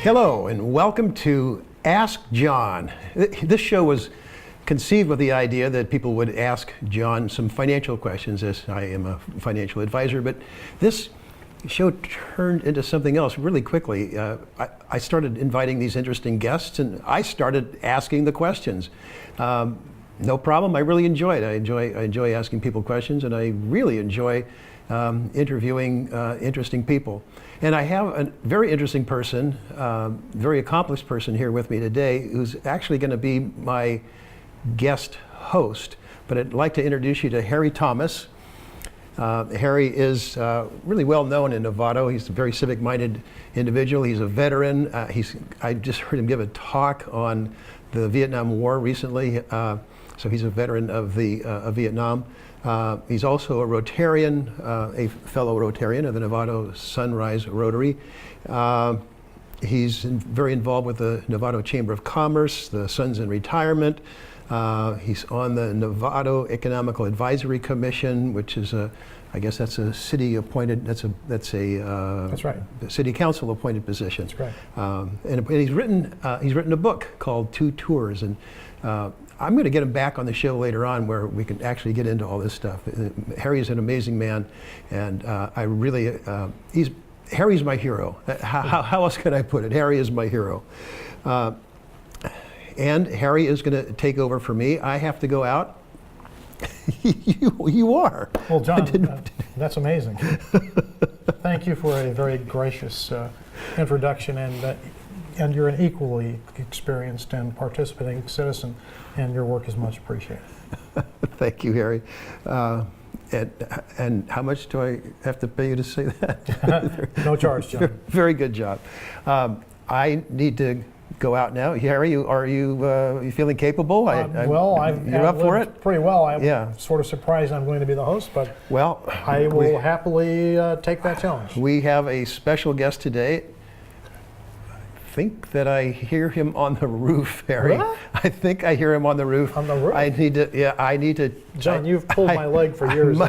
Hello and welcome to Ask John. This show was conceived with the idea that people would ask John some financial questions, as I am a financial advisor, but this show turned into something else really quickly. I started inviting these interesting guests and I started asking the questions. No problem, I really enjoy it. I enjoy asking people questions, and I really enjoy interviewing interesting people. And I have a very interesting person, very accomplished person here with me today, who's actually going to be my guest host. But I'd like to introduce you to Harry Thomas. Harry is really well known in Novato. He's a very civic-minded individual. He's a veteran. I just heard him give a talk on the Vietnam War recently. So he's a veteran of Vietnam. He's also a Rotarian, a fellow Rotarian of the Novato Sunrise Rotary. He's very involved with the Novato Chamber of Commerce, the Sons in Retirement. He's on the Novato Economical Advisory Commission, which is I guess that's a city appointed, that's right, city council appointed position. That's right. And he's written a book called Two Tours, and I'm going to get him back on the show later on where we can actually get into all this stuff. Harry is an amazing man, and I really, Harry's my hero. How else can I put it? Harry is my hero. And Harry is going to take over for me. I have to go out. You are. Well, John, that's amazing. Thank you for a very gracious introduction, and you're an equally experienced and participating citizen, and your work is much appreciated. Thank you, Harry. And how much do I have to pay you to say that? No charge, John. Very good job. I need to go out now. Harry, are you feeling capable? You're up for it? Pretty well. I'm sort of surprised I'm going to be the host, but I will happily take that challenge. We have a special guest today. I think that I hear him on the roof, Harry. What? I think I hear him on the roof. On the roof? I need to. John, you've pulled my leg for years.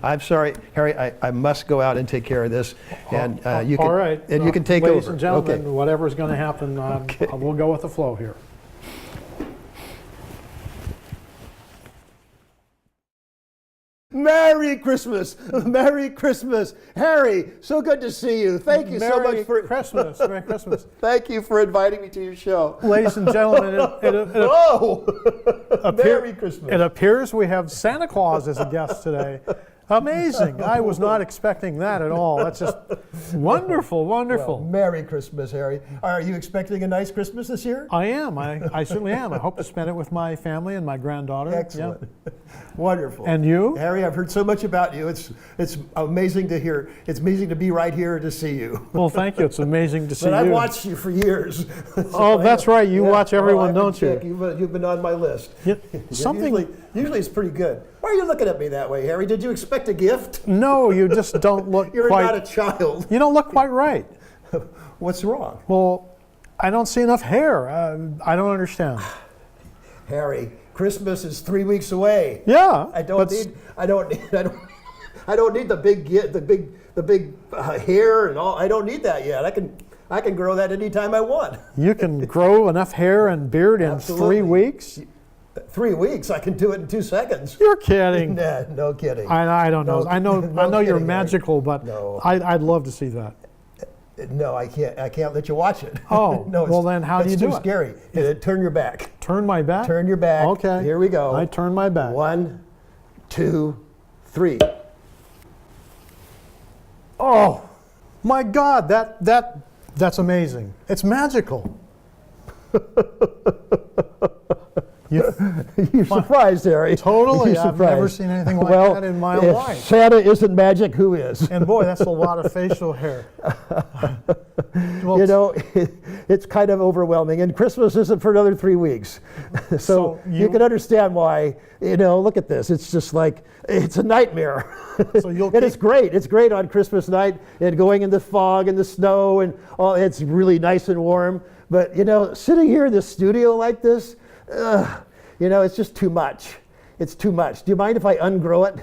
I'm sorry, Harry. I must go out and take care of this, and you can. All right. And you can take over. Ladies and gentlemen, whatever's going to happen, we'll go with the flow here. Merry Christmas! Merry Christmas! Harry, so good to see you. Thank you so much for Christmas. Merry Christmas. Thank you for inviting me to your show. Ladies and gentlemen, Merry Christmas. It appears we have Santa Claus as a guest today. Amazing. I was not expecting that at all. That's just wonderful, wonderful. Well, Merry Christmas, Harry. Are you expecting a nice Christmas this year? I am. I certainly am. I hope to spend it with my family and my granddaughter. Excellent. Yeah. Wonderful. And you? Harry, I've heard so much about you. It's amazing to hear. It's amazing to be right here to see you. Well, thank you. It's amazing to see you. I've watched you for years. So that's right. You watch everyone, don't you? You've been on my list. Yeah. Usually it's pretty good. Why are you looking at me that way, Harry? Did you expect a gift? No, you just don't look You're quite... not a child. You don't look quite right. What's wrong? Well, I don't see enough hair. I don't understand. Harry, Christmas is 3 weeks away. Yeah. I don't need the big hair and all. I don't need that yet. I can grow that anytime I want. You can grow enough hair and beard in Absolutely. 3 weeks? 3 weeks? I can do it in 2 seconds. You're kidding. Nah, no kidding. I don't know. I know you're kidding, magical, but no. I'd love to see that. No, I can't. I can't let you watch it. Oh, no. Well then, how do you do it? It's too scary. Turn your back. Turn my back? Turn your back. Okay. Here we go. I turn my back. 1, 2, 3. Oh, my God! That's amazing. It's magical. You're surprised, Harry. Totally. You're I've never seen anything like that in my life. If Santa isn't magic, who is? And boy, that's a lot of facial hair. Well, you know, it's kind of overwhelming. And Christmas isn't for another 3 weeks. So you can understand why, look at this. It's just like, it's a nightmare. So it's great. It's great on Christmas night and going in the fog and the snow and all. It's really nice and warm. But, sitting here in the studio like this, it's just too much. It's too much. Do you mind if I ungrow it?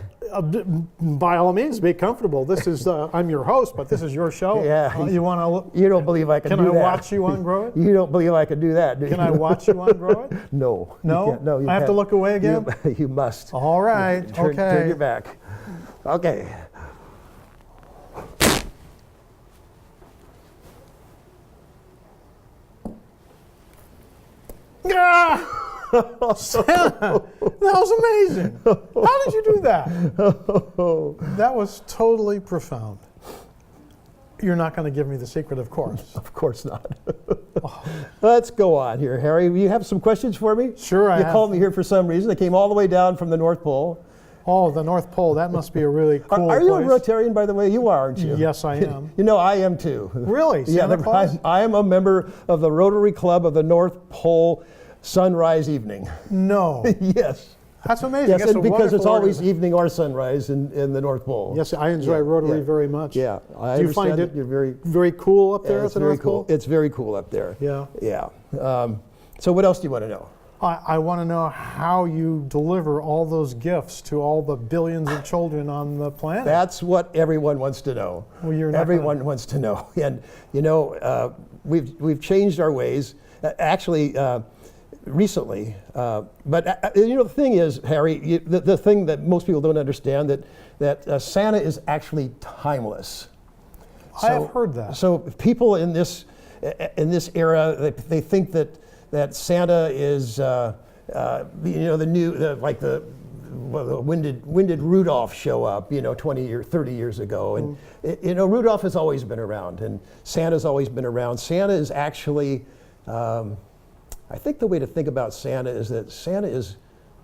By all means, be comfortable. This is I'm your host, but this is your show. Yeah. You want to? You don't believe I can Can do I that. watch you ungrow it? You don't believe I can do that, do you? Can I watch you ungrow it? No. No? You can't. No, you I have to can't. look away again? You must. All right. Turn Okay. your back. Okay. Ah! Santa, that was amazing. How did you do that? That was totally profound. You're not going to give me the secret, of course. Of course not. Let's go on here, Harry. You have some questions for me? Sure, I You have. called me here for some reason. I came all the way down from the North Pole. Oh, the North Pole. That must be a really cool Are you a place. Rotarian, by the way? You are, aren't you? Yes, I am. You know, I am too. Really? Yeah, Santa Claus? I am a member of the Rotary Club of the North Pole Sunrise Evening. No. Yes. That's amazing. Yes, That's and a because it's wonderful always organization. evening or sunrise in the North Pole. Yes, I enjoy Yeah, Rotary yeah. very much. Yeah, I Do you find understand it that you're very, very cool up there yeah, at it's the very North cool. Pole? It's very cool up there. Yeah. Yeah. So what else do you want to know? I want to know how you deliver all those gifts to all the billions of children on the planet. That's what everyone wants to know. Well, you're not Everyone wants to know. And, you know, we've changed our ways. Actually, recently. But you know, the thing is, Harry, the thing that most people don't understand, that Santa is actually timeless. I have heard that. So people in this era, they think that Santa is, you know, the new, like the when did Rudolph show up, you know, 20 or 30 years ago? And, you know, Rudolph has always been around, and Santa's always been around. Santa is actually, I think the way to think about Santa is that Santa is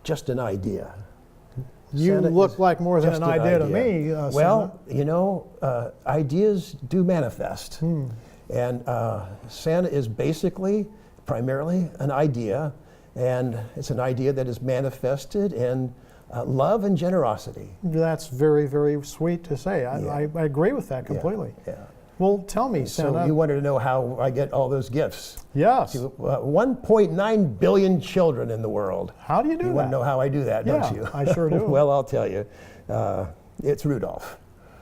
just an idea. You Santa look is like more than just an idea to me, well, you know, ideas do manifest. And Santa is basically, primarily, an idea. And it's an idea that is manifested in love and generosity. Santa. That's very, very sweet to say. I agree with that completely. Yeah. Well, tell me, So Santa. you wanted to know how I get all those gifts. Yes. 1.9 billion children in the world. How do you do You want to that? know how I do that, don't Yeah, you? I sure do. Well, I'll tell you. It's Rudolph.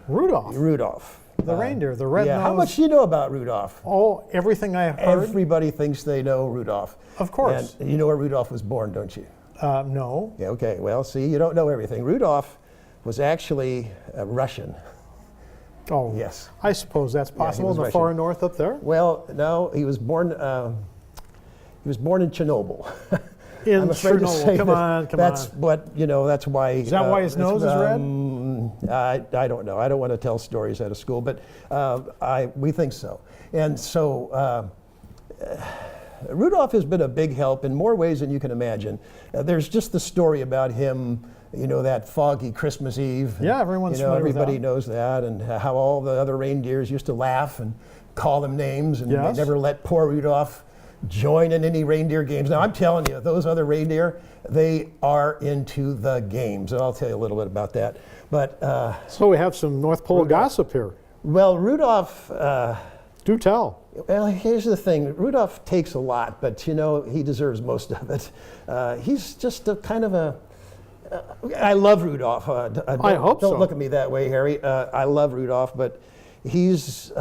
Rudolph, Rudolph. the reindeer, the red Yeah, nose. how much do you know about Rudolph? Oh, everything I have heard. Everybody thinks they know Rudolph. Of course. And you know where Rudolph was born, don't you? No. Yeah, okay. Well, see, you don't know everything. Rudolph was actually Russian. Oh, Yes. I suppose that's possible was in the Russian. far north up there. Well, no, he was born in Chernobyl. In I'm afraid to say Chernobyl. Come that on, come that's on. what, you know, that's why. Is that why his nose is red? I don't know. I don't want to tell stories out of school, but we think so. And so Rudolph has been a big help in more ways than you can imagine. There's just the story about him, you know, that foggy Christmas Eve. Yeah, everyone's you know, familiar with everybody that. knows that, and how all the other reindeers used to laugh and call him names, and Yes. they never let poor Rudolph join in any reindeer games. Now, I'm telling you, those other reindeer, they are into the games, and I'll tell you a little bit about that. But, So we have some North Pole gossip here. well, Rudolph, Do tell. well, here's the thing. Rudolph takes a lot, but, you know, he deserves most of it. He's just a kind of a... I love Rudolph. I hope so. Don't look at me that way, Harry. I love Rudolph, but he's...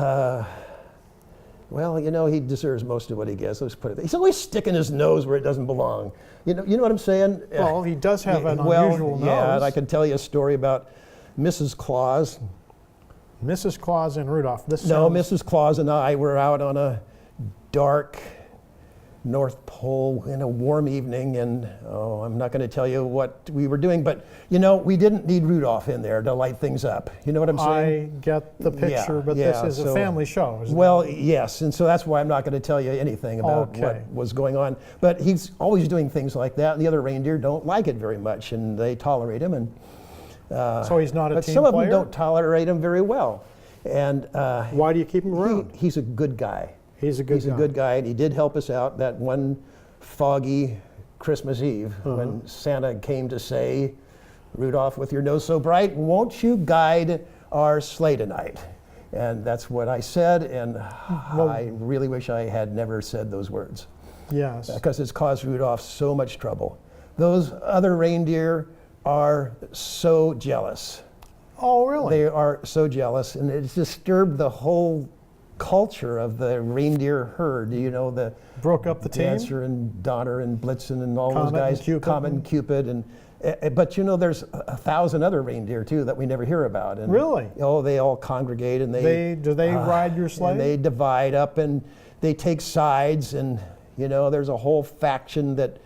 well, you know, he deserves most of what he gets. Let's put it. He's always sticking his nose where it doesn't belong. You know what I'm saying? Well, he does have an well, unusual nose. yeah, and I can tell you a story about Mrs. Claus. Mrs. Claus and Rudolph. This No, sounds- Mrs. Claus and I were out on a dark North Pole in a warm evening, and I'm not going to tell you what we were doing, but you know, we didn't need Rudolph in there to light things up. You know what I'm saying? I get the picture, but yeah, this is a so- family show. Isn't Well, yes, and so that's why I'm not going to tell you anything about Okay. what was going on. But he's always doing things like that, and the other reindeer don't like it very much, and they tolerate him. And it? So he's not a but team some of player? them don't tolerate him very well. And Why do you keep him around? he's a good guy. He's a good He's guy. a good guy, and he did help us out that one foggy Christmas Eve when Santa came to say, Rudolph, with your nose so bright, won't you guide our sleigh tonight? And that's what I said, and I really wish I had never said those words, Yes. because it's caused Rudolph so much trouble. Those other reindeer are so jealous. Oh, really? They are so jealous, and it's disturbed the whole culture of the reindeer herd. You know, the Broke up the team? Dancer and Donner and Blitzen and all Comet those guys. and Cupid. Comet and Cupid. But you know, there's 1,000 other reindeer too that we never hear about. And, Really? Oh, they all congregate and Do they ride your sleigh? and they divide up and they take sides, and you know, there's a whole faction that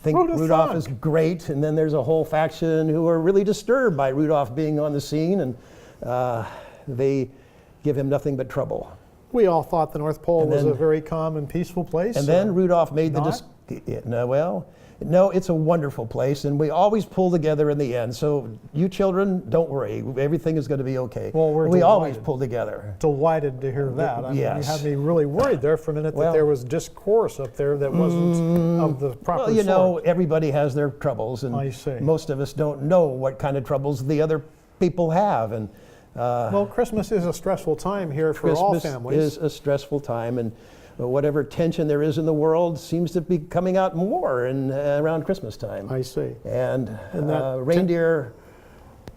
think Who'da Rudolph thunk? is great, and then there's a whole faction who are really disturbed by Rudolph being on the scene, and they give him nothing but trouble. We all thought the North Pole And was a then- very calm and peaceful place. And then Rudolph made the not? no, it's a wonderful place, and we always pull together in the end. So you children, don't worry, everything is going to be okay. Well, we're we always delighted. pull together. Delighted to hear that. I mean, Yes. you had me really worried there for a minute that Well- there was discourse up there that wasn't of the proper Well, you know, sort. everybody has their troubles, and I see. most of us don't know what kind of troubles the other people have. And Well, Christmas is a stressful time here for all Christmas families. is a stressful time, and whatever tension there is in the world seems to be coming out more around Christmas time. I see. And that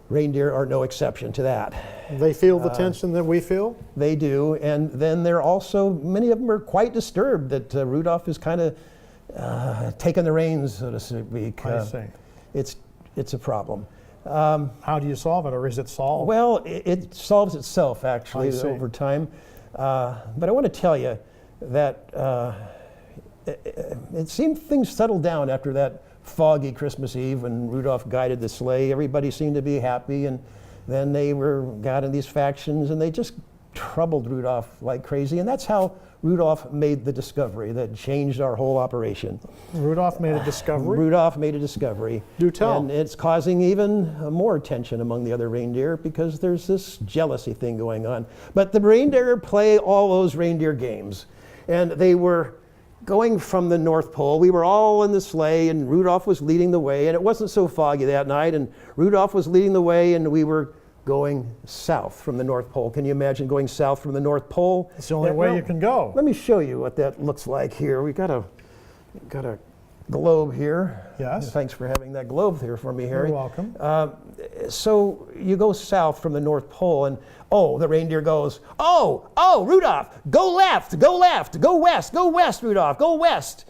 reindeer are no exception to that. They feel the tension that we feel? They do, and then they're also, many of them are quite disturbed that Rudolph is kind of taking the reins, so to speak. I see. It's a problem. How do you solve it, or is it solved? Well, it solves itself actually I see. over time. But I want to tell you that it seemed things settled down after that foggy Christmas Eve when Rudolph guided the sleigh. Everybody seemed to be happy, and then they got in these factions, and they just troubled Rudolph like crazy. And that's how Rudolph made the discovery that changed our whole operation. Rudolph made a discovery? Rudolph made a discovery. Do tell. And it's causing even more tension among the other reindeer because there's this jealousy thing going on. But the reindeer play all those reindeer games. And they were going from the North Pole. We were all in the sleigh, and Rudolph was leading the way. And it wasn't so foggy that night. And Rudolph was leading the way, and we were going south from the North Pole. Can you imagine going south from the North Pole? It's the only way you can go. Let me show you what that looks like here. We got a globe here. Yes. Thanks for having that globe here for me, Harry. You're welcome. So you go south from the North Pole, and the reindeer goes, oh, Rudolph, go left, go west, Rudolph, go west.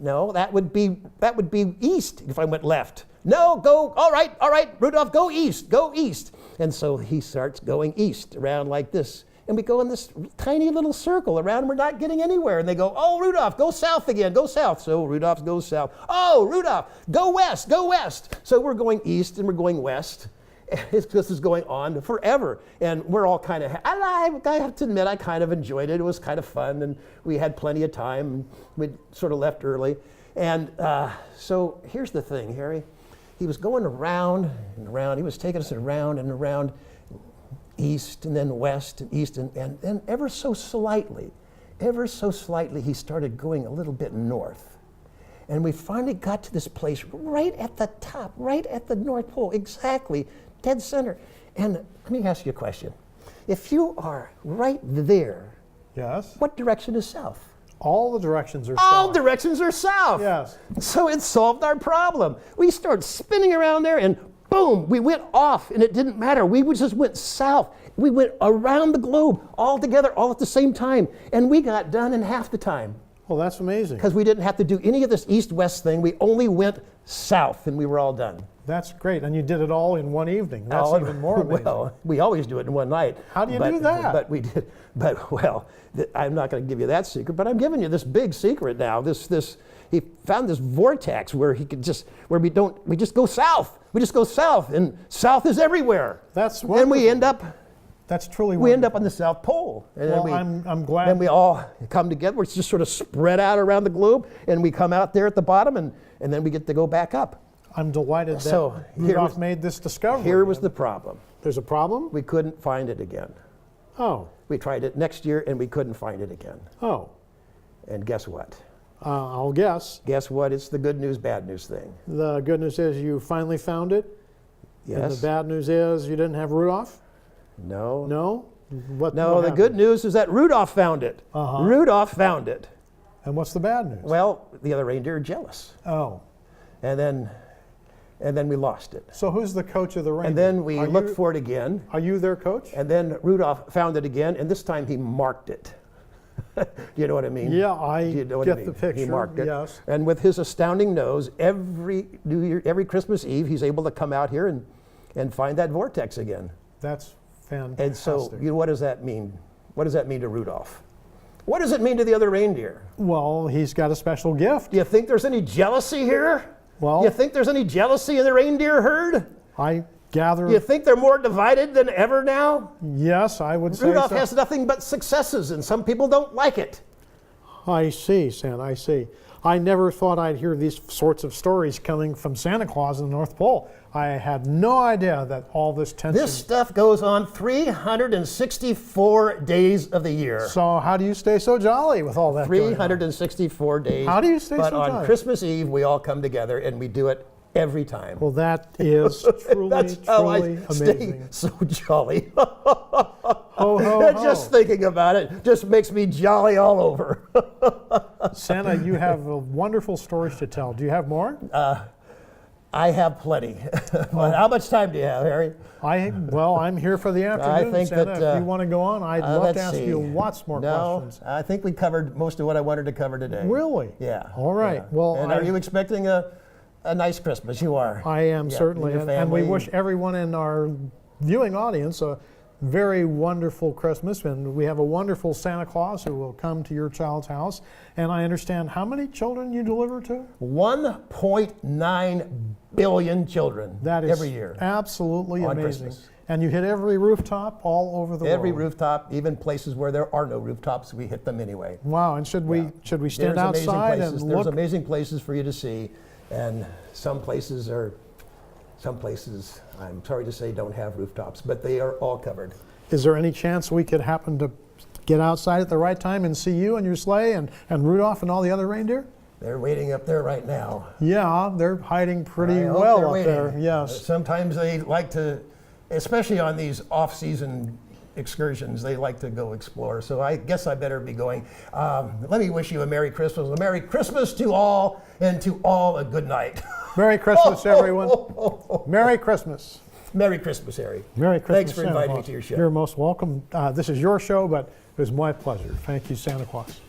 No, that would be east if I went left. No, all right, Rudolph, go east. And so he starts going east around like this. And we go in this tiny little circle around, and we're not getting anywhere. And they go, oh, Rudolph, go south again, go south. So Rudolph goes south. Oh, Rudolph, go west. So we're going east and we're going west. This is going on forever. And we're all kind of, I have to admit, I kind of enjoyed it. It was kind of fun, and we had plenty of time. We sort of left early. And so here's the thing, Harry. He was going around and around. He was taking us around and around, east and then west and east, and then ever so slightly, he started going a little bit north. And we finally got to this place right at the top, right at the North Pole, exactly, dead center. And let me ask you a question. If you are right there, Yes. what direction is south? All the directions are All south. directions are south. Yes. So it solved our problem. We started spinning around there, and boom, we went off, and it didn't matter. We just went south. We went around the globe all together, all at the same time, and we got done in half the time Well, that's amazing. because we didn't have to do any of this east-west thing. We only went south, and we were all done. That's great. And you did it all in one evening. That's even more amazing. Well, we always do it in one night. How do you do that? But we did. But well, I'm not going to give you that secret. But I'm giving you this big secret now. He found this vortex where we just go south. We just go south, and south is everywhere. That's And we wonderful. end up That's truly we end wonderful. up on the South Pole. And Well, then I'm glad. Then we all come together. We're just sort of spread out around the globe, and we come out there at the bottom, and then we get to go back up. I'm delighted that So, here Rudolph was- made this discovery. Here was the problem. There's a problem? We couldn't find it again. Oh. We tried it next year, and we couldn't find it again. Oh. And guess what? I'll guess. Guess what? It's the good news, bad news thing. The good news is you finally found it. And Yes? the bad news is you didn't have Rudolph? No. No? What No, the happened? good news is that Rudolph found it. Uh-huh. Rudolph found it. And what's the bad news? Well, the other reindeer are jealous. Oh. And then and then we lost it. So who's the coach of the reindeer? And then we Are looked you- for it again, Are you their coach? and then Rudolph found it again, and this time he marked it. Do you know what I mean? Yeah, I Do you know what get I mean? the picture. He marked it. Yes. And with his astounding nose, every New Year, every Christmas Eve, he's able to come out here and find that vortex again. That's fantastic. And so, what does that mean? What does that mean to Rudolph? What does it mean to the other reindeer? Well, he's got a special gift. Do you think there's any jealousy here? Well, Do you think there's any jealousy in the reindeer herd? I gather. Do you think they're more divided than ever now? Yes, I would say Rudolph so. has nothing but successes, and some people don't like it. I see, Santa, I see. I never thought I'd hear these sorts of stories coming from Santa Claus in the North Pole. I had no idea that all this tension. This stuff goes on 364 days of the year. So how do you stay so jolly with all that going on? 364 days. How do you stay but so on jolly? Christmas Eve, we all come together and we do it every time. Well, that is truly, That's how truly I stay amazing. so jolly. Ho, ho, And ho. just thinking about it just makes me jolly all over. Santa, you have wonderful stories to tell. Do you have more? I have plenty. But how much time do you have, Harry? Well, I'm here for the afternoon, think Santa. that, if you want to go on, I'd love let's to ask see. you lots more No, questions. I think we covered most of what I wanted to cover today. Really? Yeah. All right. yeah. Well, and are you expecting a nice Christmas? You are. I am Yeah, certainly, and your and we family. wish everyone in our viewing audience a very wonderful Christmas, and we have a wonderful Santa Claus who will come to your child's house. And I understand how many children you deliver to? 1.9 billion children That is every year. absolutely on amazing. Christmas. And you hit every rooftop all over the Every world. rooftop, even places where there are no rooftops, we hit them anyway. Wow! And should we stand There's amazing outside places. and There's look? amazing places for you to see, and some places, I'm sorry to say, don't have rooftops, but they are all covered. Is there any chance we could happen to get outside at the right time and see you and your sleigh and Rudolph and all the other reindeer? They're waiting up there right now. Yeah, they're hiding pretty I hope well they're up waiting. there. Yes. Sometimes they like to, especially on these off-season excursions, they like to go explore. So I guess I better be going. Let me wish you a Merry Christmas. A Merry Christmas to all, and to all a good night. Merry Christmas, everyone. Merry Christmas. Merry Christmas, Harry. Merry Christmas. Thanks for Santa inviting me Claus. to your show. You're most welcome. This is your show, but it was my pleasure. Thank you, Santa Claus.